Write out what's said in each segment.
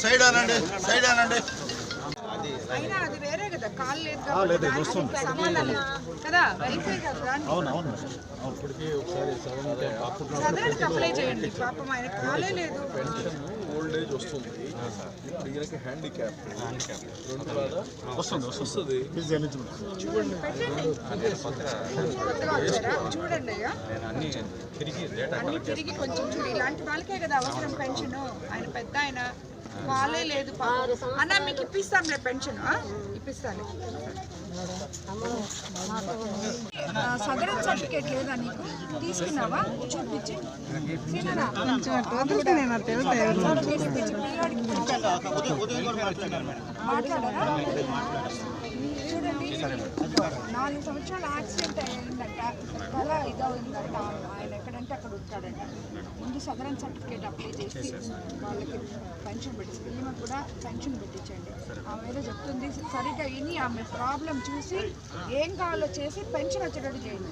Side అనండి అయినా అది వేరే కదా, కాల్ లేదు కదా, వెరిఫై కదా. సదరన్కి అప్లై చేయండి, పాపం ఆయన కాలే లేదు. ఓల్డ్ ఏజ్ వస్తుంది, ఈయనకి హ్యాండిక్యాప్ వస్తుంది. చూడండి అన్ని తిరిగి కొంచెం చూడు, ఇలాంటి వాళ్ళకే కదా అవసరం పెన్షన్. ఆయన పెద్ద ఆయన కాలే లేదు అన్న, మీకు ఇప్పిస్తాంలే పెన్షన్, ఇప్పిస్తాను. సదరన్ సర్టిఫికేట్ లేదా నీకు? తీసుకున్నావా? చూపించి మాట్లాడారా? చూడండి, 4 సంవత్సరాలు యాక్సిడెంట్ అయ్యిందంట, తల ఇదవుందంట. ఆయన ఎక్కడంటే అక్కడ ఉంటాడంట. ముందు సదరన్ సర్టిఫికేట్ అప్లై చేసి వాళ్ళకి పెన్షన్ పెట్టించి, ఈమె కూడా పెన్షన్ పెట్టించండి. ఆమె ఏదో చెప్తుంది, సరిగ్గా విని ఆమె ప్రాబ్లం చూసి ఏం కావాలో చేసి పెన్షన్ వచ్చేటట్టు చేయండి.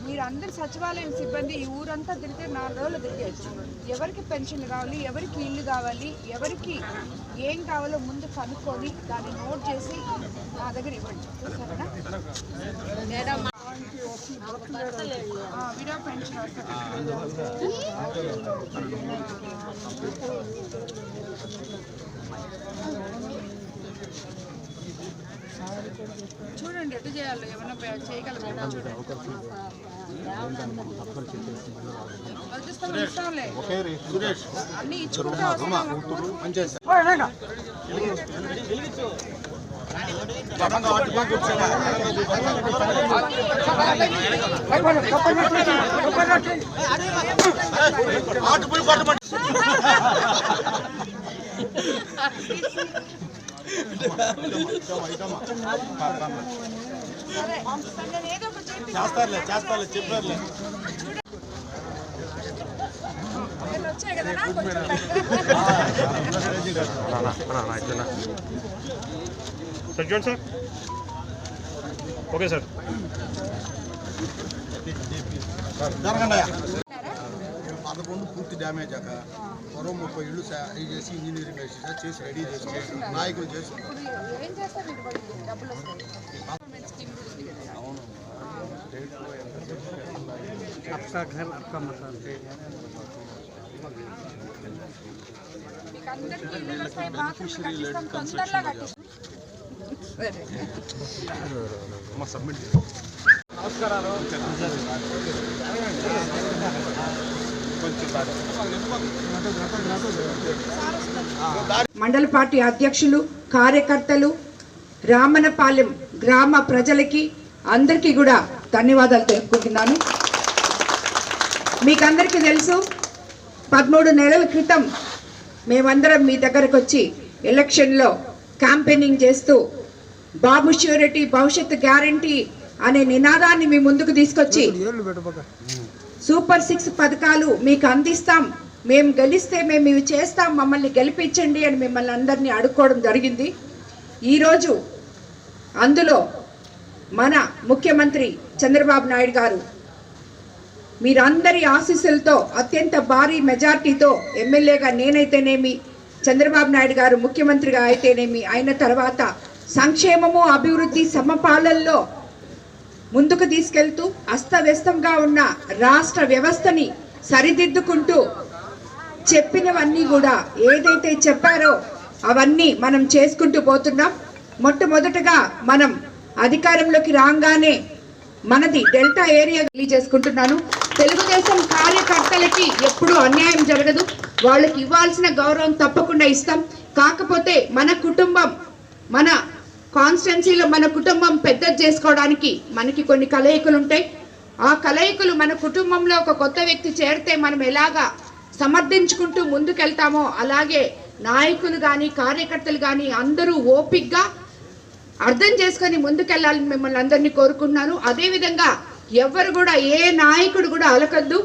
మీరు అందరు సచివాలయం సిబ్బంది ఈ ఊరంతా తిరిగితే 4 రోజులు తిరిగేయచ్చు. ఎవరికి పెన్షన్ కావాలి, ఎవరికి ఇల్లు కావాలి, ఎవరికి ఏం కావాలో ముందు కనుక్కొని దాన్ని నోట్ చేసి నా దగ్గర ఇవ్వండి. సరేనా? విడో పెన్షన్ చూడండి ఎటు చేయాలో, ఏమన్నా చేయగలరా చూడండి. అన్ని ఇచ్చుకుంటా చేస్తారులే చెప్పారులే. వచ్చాయి కదా సార్. చూడండి సార్. Okay sir. జరగండి. 11 పూర్తి డ్యామేజ్ అక్క, మరో 30 ఇళ్ళు చేసి ఇంజనీరింగ్ చేసి రెడీ చేసి నాయకులు చేసి మండల పార్టీ అధ్యక్షులు, కార్యకర్తలు, రామనపాలెం గ్రామ ప్రజలకి అందరికీ కూడా ధన్యవాదాలు తెలుపుకుంటున్నాను. మీకందరికీ తెలుసు, 13 నెలల క్రితం మేమందరం మీ దగ్గరకు వచ్చి ఎలక్షన్లో క్యాంపెయినింగ్ చేస్తూ బాబు ష్యూరిటీ భవిష్యత్తు గ్యారంటీ అనే నినాదాన్ని మీ ముందుకు తీసుకొచ్చి సూపర్ 6 పథకాలు మీకు అందిస్తాం, మేము గెలిస్తే మేము ఇవి చేస్తాం, మమ్మల్ని గెలిపించండి అని మిమ్మల్ని అందరినీ అడుక్కోవడం జరిగింది. ఈరోజు అందులో మన ముఖ్యమంత్రి చంద్రబాబు నాయుడు గారు మీరందరి ఆశీస్సులతో అత్యంత భారీ మెజార్టీతో ఎమ్మెల్యేగా నేనైతేనేమి, చంద్రబాబు నాయుడు గారు ముఖ్యమంత్రిగా అయితేనేమి అయిన తర్వాత సంక్షేమము అభివృద్ధి సమపాలనలో ముందుకు తీసుకెళ్తూ అస్తవ్యస్తంగా ఉన్న రాష్ట్ర వ్యవస్థని సరిదిద్దుకుంటూ చెప్పినవన్నీ కూడా ఏదైతే చెప్పారో అవన్నీ మనం చేసుకుంటూ పోతున్నాం. మొట్టమొదటగా మనం అధికారంలోకి రాగానే మనది డెల్టా ఏరియా చేసుకుంటున్నాను. తెలుగుదేశం కార్యకర్తలకి ఎప్పుడూ అన్యాయం జరగదు, వాళ్ళకి ఇవ్వాల్సిన గౌరవం తప్పకుండా ఇస్తాం. కాకపోతే మన కుటుంబం, మన కాన్స్టిట్యున్సీలో మన కుటుంబం పెద్దది చేసుకోవడానికి మనకి కొన్ని కలయికలు ఉంటాయి. ఆ కలయికలు మన కుటుంబంలో ఒక కొత్త వ్యక్తి చేరితే మనం ఎలాగా సమర్థించుకుంటూ ముందుకెళ్తామో అలాగే నాయకులు కానీ కార్యకర్తలు కానీ అందరూ ఓపికగా అర్థం చేసుకొని ముందుకెళ్ళాలని మిమ్మల్ని అందరినీ కోరుకుంటున్నాను. అదేవిధంగా ఎవరు కూడా ఏ నాయకుడు కూడా అలకద్దు.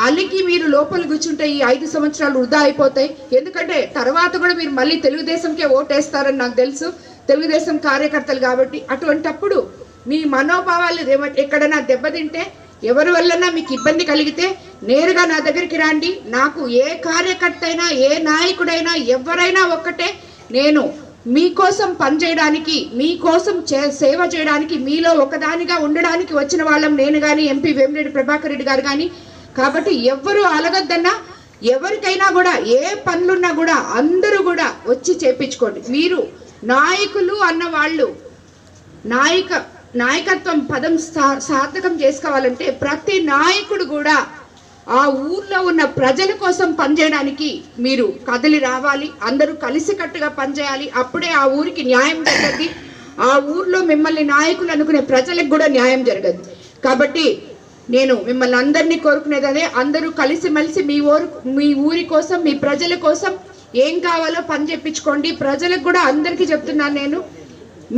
అలికి మీరు లోపల కూర్చుంటే ఈ 5 సంవత్సరాలు వృధా అయిపోతాయి. ఎందుకంటే తర్వాత కూడా మీరు మళ్ళీ తెలుగుదేశంకే ఓటేస్తారని నాకు తెలుసు, తెలుగుదేశం కార్యకర్తలు కాబట్టి. అటువంటప్పుడు మీ మనోభావాలు ఎక్కడైనా దెబ్బతింటే, ఎవరి వల్లనా మీకు ఇబ్బంది కలిగితే నేరుగా నా దగ్గరికి రండి. నాకు ఏ కార్యకర్త అయినా, ఏ నాయకుడైనా, ఎవరైనా ఒక్కటే. నేను మీకోసం పనిచేయడానికి, మీకోసం సేవ చేయడానికి, మీలో ఒకదానిగా ఉండడానికి వచ్చిన వాళ్ళం నేను కానీ, ఎంపీ వేమిరెడ్డి ప్రభాకర్ రెడ్డి గారు కానీ. కాబట్టి ఎవ్వరూ అలగద్దన్నా, ఎవరికైనా కూడా ఏ పనులున్నా కూడా అందరూ కూడా వచ్చి చేపించుకోండి. మీరు నాయకులు అన్న వాళ్ళు నాయకత్వం పదం సార్థకం చేసుకోవాలంటే ప్రతి నాయకుడు కూడా ఆ ఊర్లో ఉన్న ప్రజల కోసం పనిచేయడానికి మీరు కదిలి రావాలి. అందరూ కలిసికట్టుగా పనిచేయాలి. అప్పుడే ఆ ఊరికి న్యాయం జరగద్ది. ఆ ఊర్లో మిమ్మల్ని నాయకులు అనుకునే ప్రజలకు కూడా న్యాయం జరగదు. కాబట్టి నేను మిమ్మల్ని అందరినీ కోరుకునేది అదే, అందరూ కలిసిమెలిసి మీ ఊరి కోసం, మీ ప్రజల కోసం ఏం కావాలో పని చేయించుకోండి. ప్రజలకు కూడా అందరికీ చెప్తున్నాను నేను,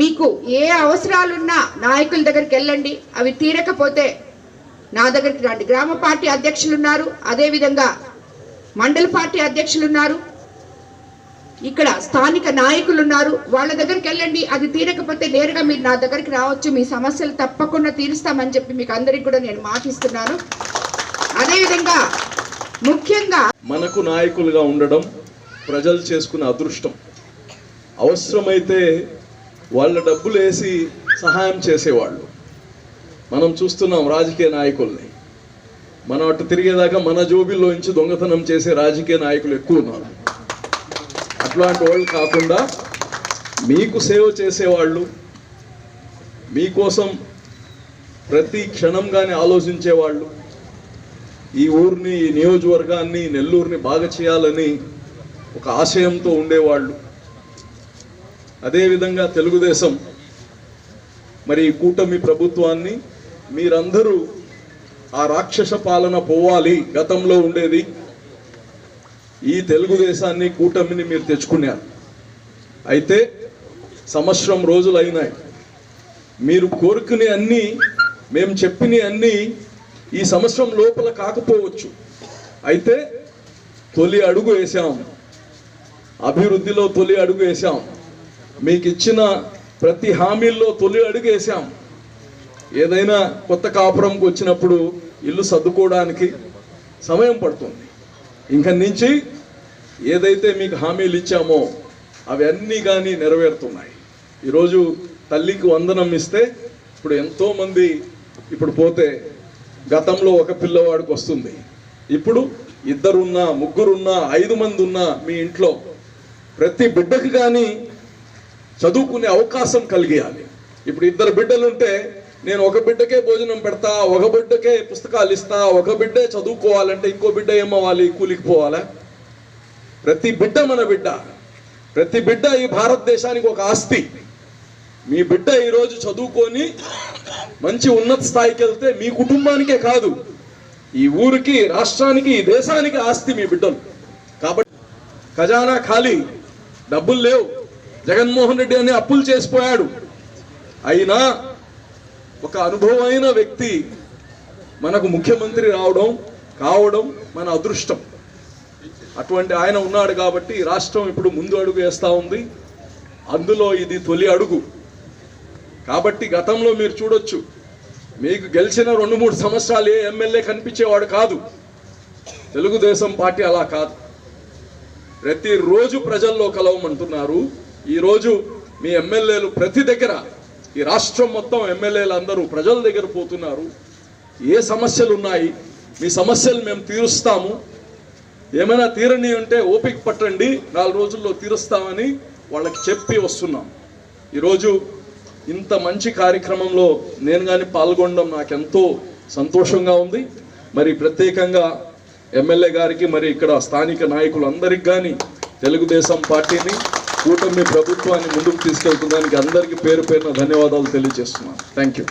మీకు ఏ అవసరాలున్నా నాయకుల దగ్గరికి వెళ్ళండి. అవి తీరకపోతే నా దగ్గరికి రండి. గ్రామ పార్టీ అధ్యక్షులు ఉన్నారు, అదేవిధంగా మండల పార్టీ అధ్యక్షులు ఉన్నారు, ఇక్కడ స్థానిక నాయకులు ఉన్నారు. వాళ్ళ దగ్గరికి వెళ్ళండి. అది తీరకపోతే నేరుగా మీరు నా దగ్గరికి రావచ్చు. మీ సమస్యలు తప్పకుండా తీరుస్తామని చెప్పి మీకు అందరికి కూడా నేను మాటిస్తున్నాను. అదేవిధంగా ముఖ్యంగా మనకు నాయకులుగా ఉండడం ప్రజలు చేసుకునే అదృష్టం. అవసరమైతే వాళ్ళ డబ్బులు వేసి సహాయం చేసేవాళ్ళు. మనం చూస్తున్నాం రాజకీయ నాయకుల్ని. మనం అటు తిరిగేదాకా మన జోబిల్లో నుంచి దొంగతనం చేసే రాజకీయ నాయకులు ఎక్కువ ఉన్నారు. అట్లాంటి వాళ్ళు కాకుండా మీకు సేవ చేసేవాళ్ళు, మీకోసం ప్రతి క్షణంగానే ఆలోచించేవాళ్ళు, ఈ ఊరిని, ఈ నియోజకవర్గాన్ని, నెల్లూరుని బాగా చేయాలని ఒక ఆశయంతో ఉండేవాళ్ళు. అదేవిధంగా తెలుగుదేశం మరి కూటమి ప్రభుత్వాన్ని మీరందరూ ఆ రాక్షస పాలన పోవాలి, గతంలో ఉండేది, ఈ తెలుగుదేశాన్ని, కూటమిని మీరు తెచ్చుకున్నారు. అయితే సంవత్సరం రోజులు అయినాయి. మీరు కోరుకునే అన్నీ, మేము చెప్పిన అన్నీ ఈ సంవత్సరం లోపల కాకపోవచ్చు. అయితే తొలి అడుగు వేసాం, అభివృద్ధిలో తొలి అడుగు వేసాం, మీకు ఇచ్చిన ప్రతి హామీల్లో తొలి అడుగు వేసాం. ఏదైనా కొత్త కాపురంకి వచ్చినప్పుడు ఇల్లు సర్దుకోవడానికి సమయం పడుతుంది. ఇంక నుంచి ఏదైతే మీకు హామీలు ఇచ్చామో అవన్నీ కానీ నెరవేరుతున్నాయి. ఈరోజు తల్లికి వందనం ఇస్తే ఇప్పుడు ఎంతోమంది ఇప్పుడు పోతే గతంలో ఒక పిల్లవాడికి వస్తుంది, ఇప్పుడు 2 ఉన్నా, 3 ఉన్నా, 5 మంది ఉన్నా మీ ఇంట్లో ప్రతి బిడ్డకి కానీ చదువుకునే అవకాశం కలిగేయాలి. ఇప్పుడు 2 బిడ్డలుంటే నేను ఒక బిడ్డకే భోజనం పెడతా, ఒక బిడ్డకే పుస్తకాలు ఇస్తా, ఒక బిడ్డే చదువుకోవాలంటే ఇంకో బిడ్డ ఏమవ్వాలి, కూలికి పోవాలా? ప్రతి బిడ్డ మన బిడ్డ. ప్రతి బిడ్డ ఈ భారతదేశానికి ఒక ఆస్తి. మీ బిడ్డ ఈరోజు చదువుకొని మంచి ఉన్నత స్థాయికి వెళ్తే మీ కుటుంబానికే కాదు, ఈ ఊరికి, రాష్ట్రానికి, ఈ దేశానికి ఆస్తి మీ బిడ్డలు. కాబట్టి ఖజానా ఖాళీ, డబ్బులు లేవు. జగన్మోహన్ రెడ్డి అని అప్పులు చేసిపోయాడు. అయినా ఒక అనుభవమైన వ్యక్తి మనకు ముఖ్యమంత్రి కావడం మన అదృష్టం. అటువంటి ఆయన ఉన్నాడు కాబట్టి రాష్ట్రం ఇప్పుడు ముందు అడుగు వేస్తూ ఉంది. అందులో ఇది తొలి అడుగు. కాబట్టి గతంలో మీరు చూడొచ్చు, మీకు గెలిచిన 2-3 సంవత్సరాలు ఏ ఎమ్మెల్యే కనిపించేవాడు కాదు. తెలుగుదేశం పార్టీ అలా కాదు. ప్రతిరోజు ప్రజల్లో కలవమంటున్నారు. ఈరోజు మీ ఎమ్మెల్యేలు ప్రతి దగ్గర, ఈ రాష్ట్రం మొత్తం ఎమ్మెల్యేలు అందరూ ప్రజల దగ్గర పోతున్నారు. ఏ సమస్యలు ఉన్నాయి, మీ సమస్యలు మేము తీరుస్తాము, ఏమైనా తీరని ఉంటే ఓపిక పట్టండి, 4 రోజుల్లో తీరుస్తామని వాళ్ళకి చెప్పి వస్తున్నాం. ఈరోజు ఇంత మంచి కార్యక్రమంలో నేను కానీ పాల్గొనడం నాకెంతో సంతోషంగా ఉంది. మరి ప్రత్యేకంగా ఎమ్మెల్యే గారికి, మరి ఇక్కడ స్థానిక నాయకులందరికీ కానీ, తెలుగుదేశం పార్టీని, కూటమి ప్రభుత్వాన్ని ముందుకు తీసుకెళ్తున్నందుకు అందరికీ పేరు పేరున ధన్యవాదాలు తెలియజేస్తున్నాను. Thank you.